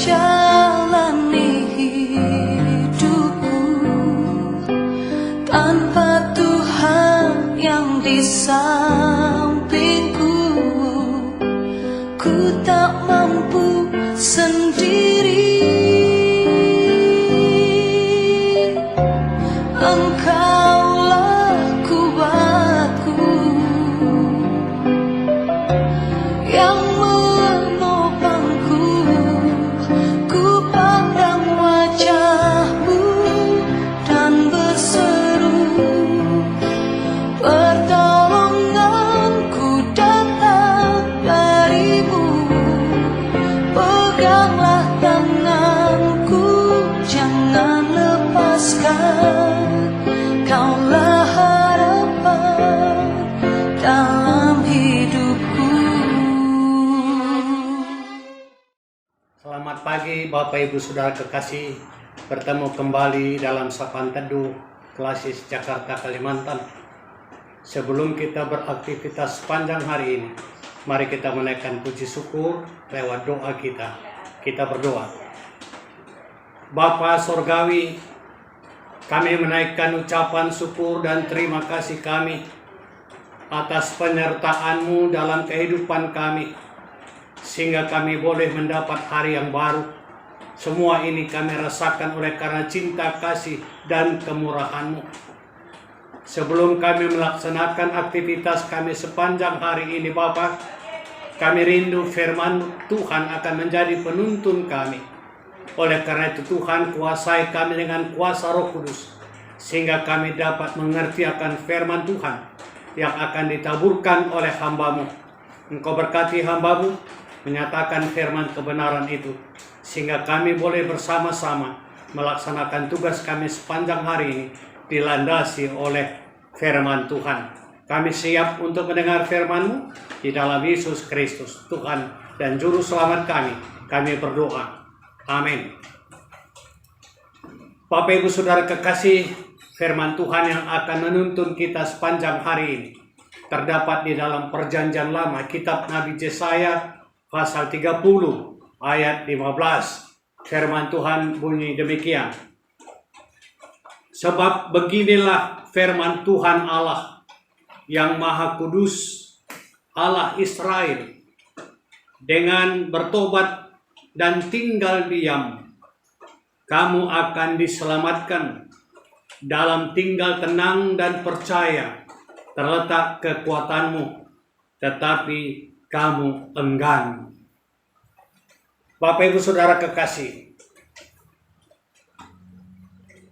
jalani hidupku tanpa Tuhan yang di sampingku. Ku tak mampu sendiri. Engkaulah kuatku yang menopangku. Ku pandang wajah-Mu dan berseru, pertolonganku datang dari-Mu. Peganglah tanganku, jangan lepaskan. Kaulah harapan dalam hidupku. Selamat pagi Bapak Ibu Saudara kekasih, bertemu kembali dalam Sapaan Teduh Klasis Jakarta Kalimantan. Sebelum kita beraktivitas sepanjang hari ini, mari kita menaikkan puji syukur lewat doa kita. Kita berdoa. Bapa Sorgawi, kami menaikkan ucapan syukur dan terima kasih kami atas penyertaan-Mu dalam kehidupan kami, sehingga kami boleh mendapat hari yang baru. Semua ini kami rasakan oleh karena cinta kasih dan kemurahan-Mu. Sebelum kami melaksanakan aktivitas kami sepanjang hari ini Bapa, kami rindu firman Tuhan akan menjadi penuntun kami. Oleh karena itu Tuhan, kuasai kami dengan kuasa Roh Kudus, sehingga kami dapat mengerti akan firman Tuhan yang akan ditaburkan oleh hamba-Mu. Engkau berkati hamba-Mu menyatakan firman kebenaran itu, sehingga kami boleh bersama-sama melaksanakan tugas kami sepanjang hari ini dilandasi oleh firman Tuhan. Kami siap untuk mendengar firman-Mu di dalam Yesus Kristus, Tuhan dan Juru Selamat kami. Kami berdoa. Amin. Bapak Ibu Saudara kekasih, firman Tuhan yang akan menuntun kita sepanjang hari ini terdapat di dalam Perjanjian Lama, kitab Nabi Yesaya pasal 30 ayat 15. Firman Tuhan bunyi demikian. Sebab beginilah firman Tuhan Allah yang Maha Kudus, Allah Israel, dengan bertobat dan tinggal diam, kamu akan diselamatkan. Dalam tinggal tenang dan percaya terletak kekuatanmu, tetapi kamu enggan. Bapak Ibu Saudara kekasih,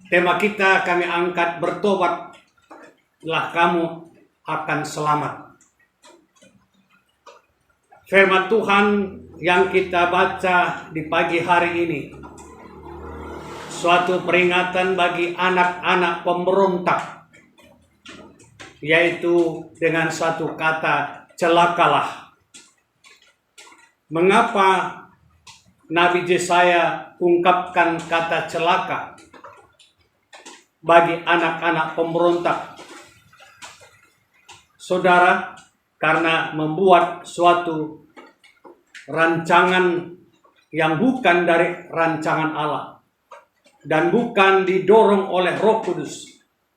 tema kita kami angkat, bertobatlah kamu akan selamat. Firman Tuhan yang kita baca di pagi hari ini, suatu peringatan bagi anak-anak pemberontak, yaitu dengan satu kata, celakalah. Mengapa Nabi Yesaya ungkapkan kata celaka bagi anak-anak pemberontak? Saudara, karena membuat suatu rancangan yang bukan dari rancangan Allah dan bukan didorong oleh Roh Kudus,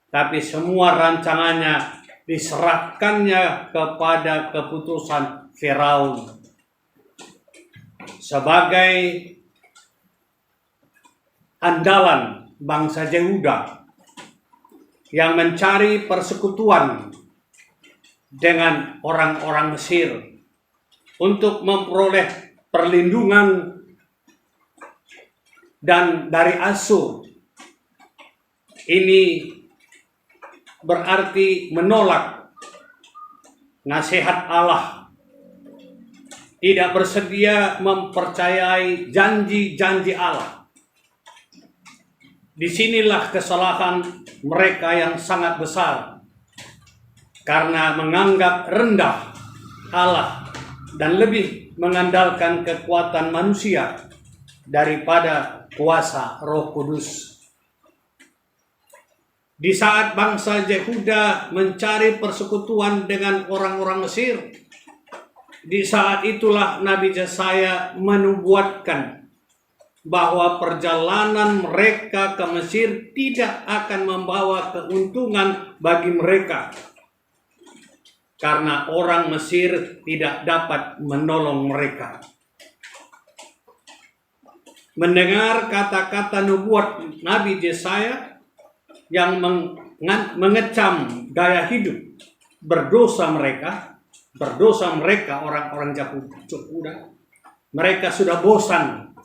tapi semua rancangannya diserahkannya kepada keputusan Firaun sebagai andalan bangsa Yehuda yang mencari persekutuan dengan orang-orang Mesir untuk memperoleh perlindungan dan dari Asyur. Ini berarti menolak nasihat Allah, tidak bersedia mempercayai janji-janji Allah. Disinilah kesalahan mereka yang sangat besar, karena menganggap rendah Allah dan lebih mengandalkan kekuatan manusia daripada kuasa Roh Kudus. Di saat bangsa Yehuda mencari persekutuan dengan orang-orang Mesir, di saat itulah Nabi Yesaya menubuatkan bahwa perjalanan mereka ke Mesir tidak akan membawa keuntungan bagi mereka, karena orang Mesir tidak dapat menolong mereka. Mendengar kata-kata nubuat Nabi Yesaya yang mengecam gaya hidup berdosa mereka orang-orang Yehuda, mereka sudah bosan.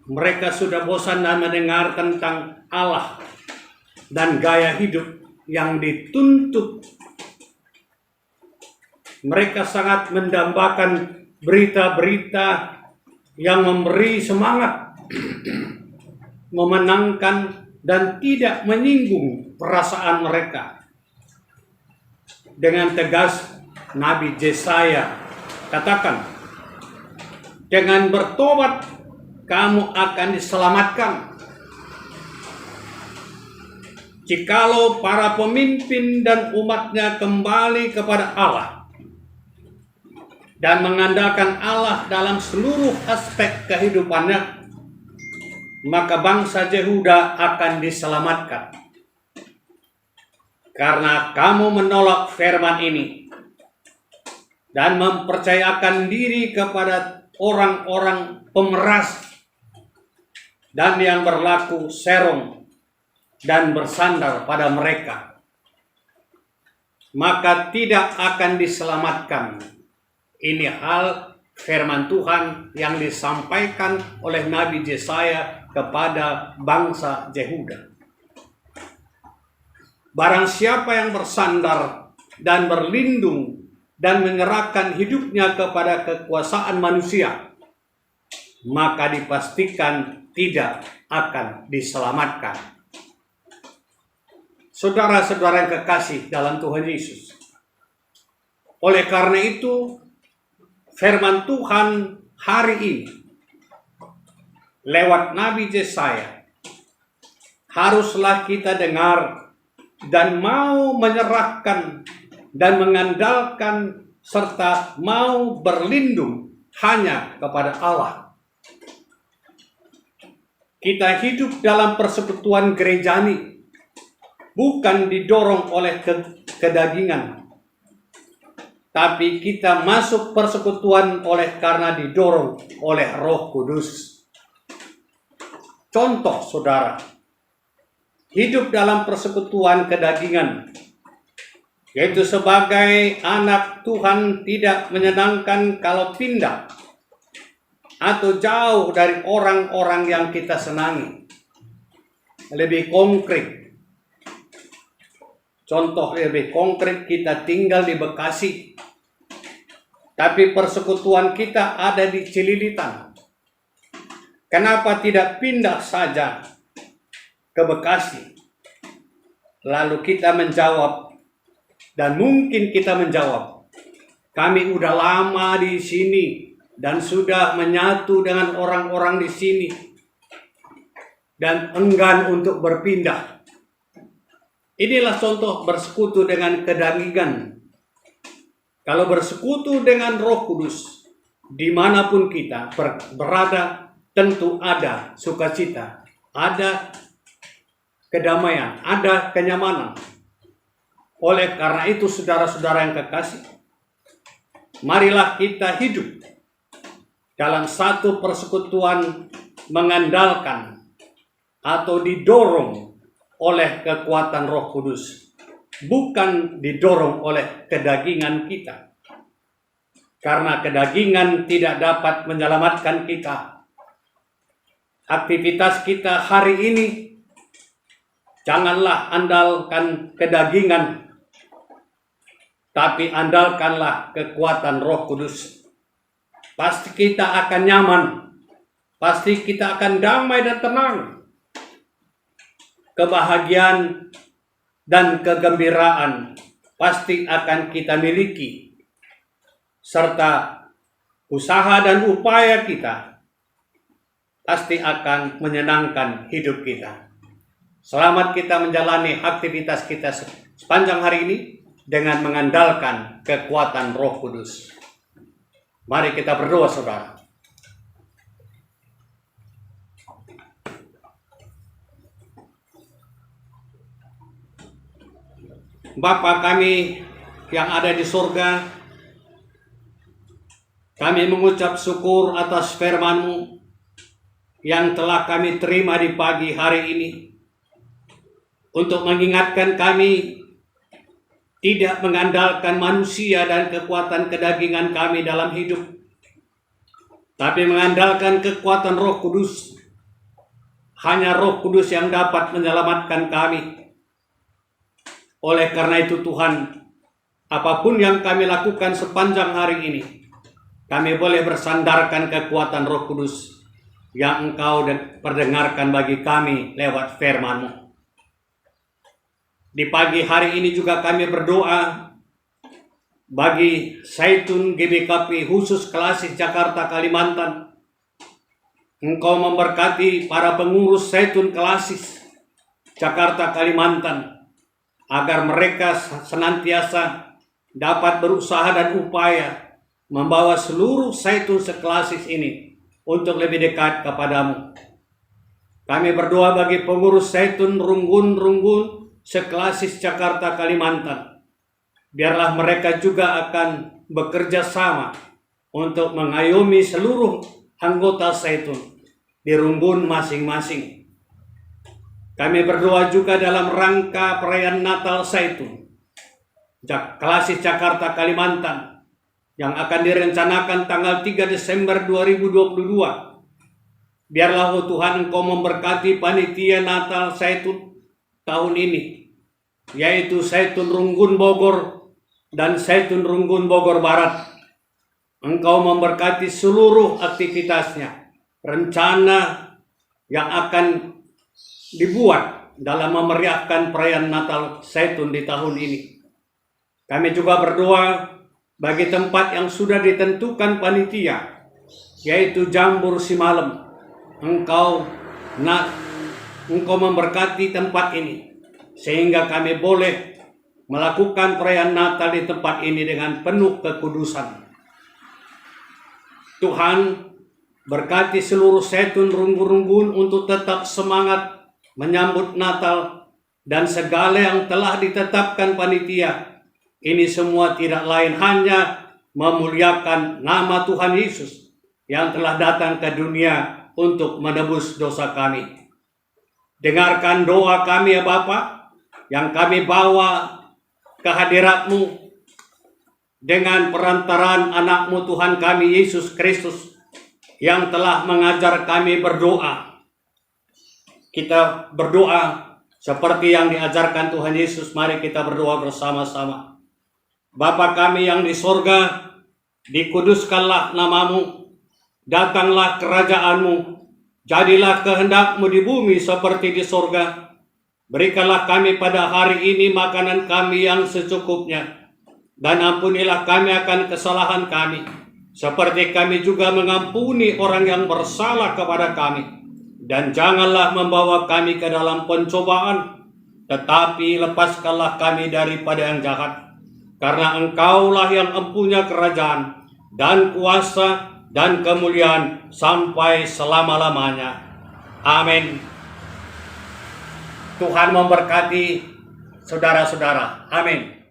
Mereka sudah bosan dan mendengar tentang Allah dan gaya hidup yang dituntut. Mereka sangat mendambakan berita-berita yang memberi semangat, memenangkan, dan tidak menyinggung perasaan mereka. Dengan tegas, Nabi Yesaya katakan, dengan bertobat kamu akan diselamatkan. Jikalau para pemimpin dan umatnya kembali kepada Allah dan mengandalkan Allah dalam seluruh aspek kehidupannya, maka bangsa Yehuda akan diselamatkan. Karena kamu menolak firman ini dan mempercayakan diri kepada orang-orang pemeras dan yang berlaku serong dan bersandar pada mereka, maka tidak akan diselamatkan. Ini hal firman Tuhan yang disampaikan oleh Nabi Yesaya kepada bangsa Yehuda. Barang siapa yang bersandar dan berlindung dan menyerahkan hidupnya kepada kekuasaan manusia, maka dipastikan tidak akan diselamatkan. Saudara-saudara yang kekasih dalam Tuhan Yesus, oleh karena itu, firman Tuhan hari ini lewat Nabi Yesaya haruslah kita dengar dan mau menyerahkan dan mengandalkan serta mau berlindung hanya kepada Allah. Kita hidup dalam persekutuan gerejani, bukan didorong oleh kedagingan, tapi kita masuk persekutuan karena didorong oleh Roh Kudus. Contoh, saudara, hidup dalam persekutuan kedagingan, yaitu sebagai anak Tuhan, tidak menyenangkan kalau pindah atau jauh dari orang-orang yang kita senangi. Lebih konkret, contoh lebih konkret, kita tinggal di Bekasi, tapi persekutuan kita ada di Cililitan. Kenapa tidak pindah saja ke Bekasi? Lalu kita menjawab, dan mungkin kita menjawab, kami udah lama di sini dan sudah menyatu dengan orang-orang di sini dan enggan untuk berpindah. Inilah contoh bersekutu dengan kedagingan. Kalau bersekutu dengan Roh Kudus, dimanapun kita berada, tentu ada sukacita, ada kedamaian, ada kenyamanan. Oleh karena itu, saudara-saudara yang kekasih, marilah kita hidup dalam satu persekutuan mengandalkan atau didorong oleh kekuatan Roh Kudus, bukan didorong oleh kedagingan kita. Karena kedagingan tidak dapat menyelamatkan kita. Aktivitas kita hari ini, janganlah andalkan kedagingan, tapi andalkanlah kekuatan Roh Kudus. Pasti kita akan nyaman, pasti kita akan damai dan tenang. Kebahagiaan dan kegembiraan pasti akan kita miliki, serta usaha dan upaya kita pasti akan menyenangkan hidup kita. Selamat kita menjalani aktivitas kita sepanjang hari ini dengan mengandalkan kekuatan Roh Kudus. Mari kita berdoa, saudara. Bapa kami yang ada di surga, kami mengucap syukur atas firman-Mu yang telah kami terima di pagi hari ini, untuk mengingatkan kami tidak mengandalkan manusia dan kekuatan kedagingan kami dalam hidup, tapi mengandalkan kekuatan Roh Kudus. Hanya Roh Kudus yang dapat menyelamatkan kami. Oleh karena itu Tuhan, apapun yang kami lakukan sepanjang hari ini, kami boleh bersandarkan kekuatan Roh Kudus yang Engkau perdengarkan bagi kami lewat firman-Mu. Di pagi hari ini juga kami berdoa bagi Zaitun GBKP khusus Klasis Jakarta Kalimantan. Engkau memberkati para pengurus Zaitun Klasis Jakarta Kalimantan, agar mereka senantiasa dapat berusaha dan upaya membawa seluruh Zaitun seklasis ini untuk lebih dekat kepadamu. Kami berdoa bagi pengurus Zaitun Runggun seklasis Jakarta Kalimantan. Biarlah mereka juga akan bekerja sama untuk mengayomi seluruh anggota Zaitun di Runggun masing-masing. Kami berdoa juga dalam rangka perayaan Natal Zaitun Klasis Jakarta Kalimantan yang akan direncanakan tanggal 3 Desember 2022. Biarlah Tuhan Engkau memberkati panitia Natal Zaitun tahun ini, yaitu Zaitun Runggun Bogor dan Zaitun Runggun Bogor Barat. Engkau memberkati seluruh aktivitasnya, rencana yang akan dibuat dalam memeriahkan perayaan Natal Zaitun di tahun ini. Kami juga berdoa bagi tempat yang sudah ditentukan panitia, yaitu Jambur Simalem. Engkau memberkati tempat ini, sehingga kami boleh melakukan perayaan Natal di tempat ini dengan penuh kekudusan. Tuhan, berkati seluruh Zaitun Runggun untuk tetap semangat menyambut Natal dan segala yang telah ditetapkan panitia. Ini semua tidak lain hanya memuliakan nama Tuhan Yesus yang telah datang ke dunia untuk menebus dosa kami. Dengarkan doa kami ya Bapa, yang kami bawa ke hadirat-Mu dengan perantaraan anak-Mu Tuhan kami Yesus Kristus yang telah mengajar kami berdoa. Kita berdoa seperti yang diajarkan Tuhan Yesus. Mari kita berdoa bersama-sama. Bapa kami yang di sorga, dikuduskanlah nama-Mu, datanglah kerajaan-Mu, jadilah kehendak-Mu di bumi seperti di sorga. Berikanlah kami pada hari ini makanan kami yang secukupnya, dan ampunilah kami akan kesalahan kami, seperti kami juga mengampuni orang yang bersalah kepada kami. Dan janganlah membawa kami ke dalam pencobaan, tetapi lepaskanlah kami daripada yang jahat. Karena Engkaulah yang empunya kerajaan dan kuasa dan kemuliaan sampai selama-lamanya. Amin. Tuhan memberkati saudara-saudara. Amin.